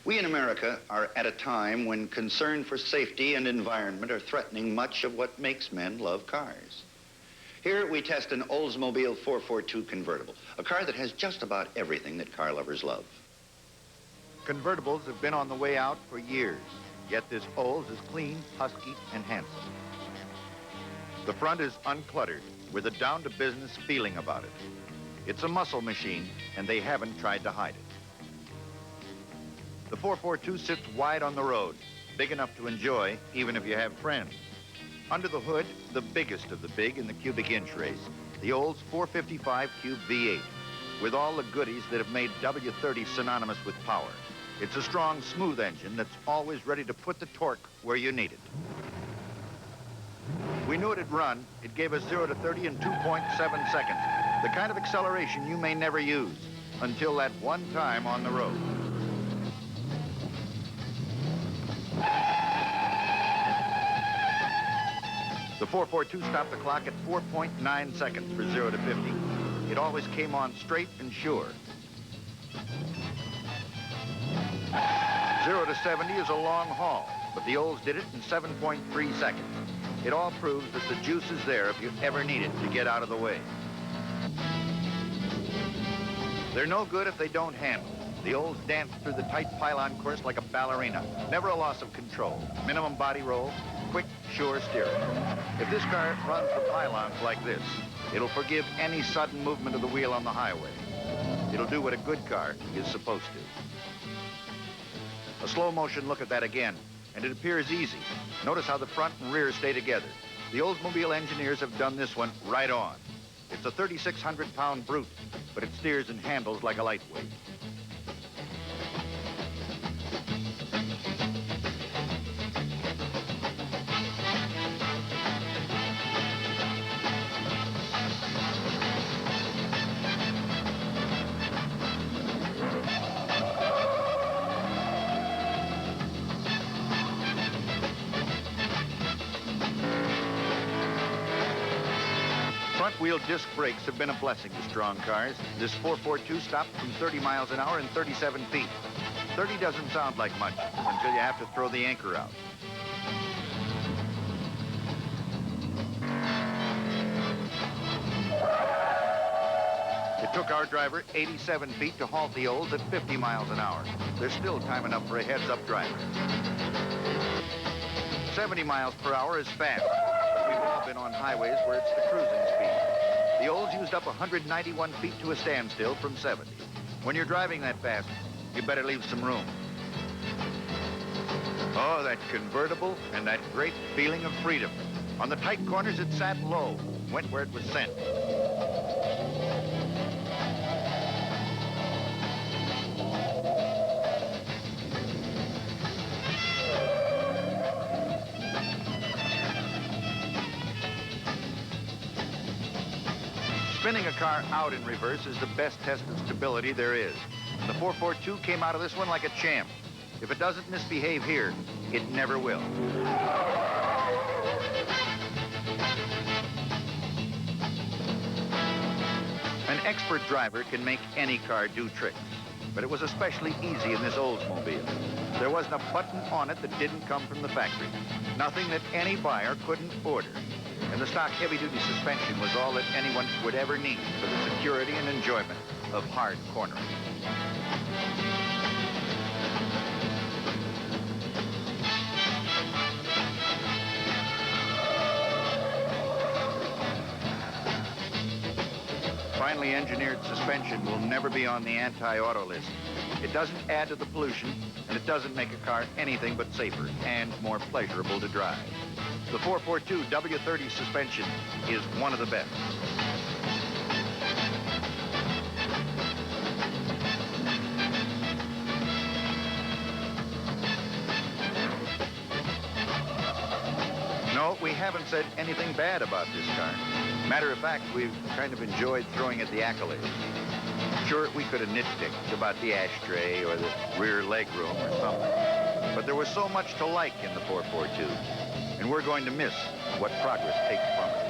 We in America are at a time when concern for safety and environment are threatening much of what makes men love cars. Here we test an Oldsmobile 442 convertible, a car that has just about everything that car lovers love. Convertibles have been on the way out for years, yet this Olds is clean, husky, and handsome. The front is uncluttered, with a down-to-business feeling about it. It's a muscle machine, and they haven't tried to hide it. The 442 sits wide on the road, big enough to enjoy even if you have friends. Under the hood, the biggest of the big in the cubic inch race, the Olds 455 Cube V8, with all the goodies that have made W-30 synonymous with power. It's a strong, smooth engine that's always ready to put the torque where you need it. We knew it'd run. It gave us 0 to 30 in 2.7 seconds, the kind of acceleration you may never use until that one time on the road. The 442 stopped the clock at 4.9 seconds for 0 to 50. It always came on straight and sure. 0 to 70 is a long haul, but the Olds did it in 7.3 seconds. It all proves that the juice is there if you ever need it to get out of the way. They're no good if they don't handle. The Olds dance through the tight pylon course like a ballerina. Never a loss of control. Minimum body roll, quick, sure steering. If this car runs the pylons like this, it'll forgive any sudden movement of the wheel on the highway. It'll do what a good car is supposed to. A slow motion look at that again, and it appears easy. Notice how the front and rear stay together. The Oldsmobile engineers have done this one right on. It's a 3,600-pound brute, but it steers and handles like a lightweight. Front-wheel disc brakes have been a blessing to strong cars. This 442 stopped from 30 miles an hour in 37 feet. 30 doesn't sound like much until you have to throw the anchor out. It took our driver 87 feet to halt the Olds at 50 miles an hour. There's still time enough for a heads-up driver. 70 miles per hour is fast. We've all been on highways where it's the cruising speed. The Olds used up 191 feet to a standstill from 70. When you're driving that fast, you better leave some room. Oh, that convertible and that great feeling of freedom. On the tight corners, it sat low, went where it was sent. Spinning a car out in reverse is the best test of stability there is. And the 442 came out of this one like a champ. If it doesn't misbehave here, it never will. An expert driver can make any car do tricks, but it was especially easy in this Oldsmobile. There wasn't a button on it that didn't come from the factory. Nothing that any buyer couldn't order. And the stock heavy-duty suspension was all that anyone would ever need for the security and enjoyment of hard cornering. Finely engineered suspension will never be on the anti-auto list. It doesn't add to the pollution, and it doesn't make a car anything but safer and more pleasurable to drive. The 442 W-30 suspension is one of the best. No, we haven't said anything bad about this car. Matter of fact, we've kind of enjoyed throwing it the accolades. Sure, we could have nitpicked about the ashtray or the rear legroom or something, but there was so much to like in the 442. And we're going to miss what progress takes from it.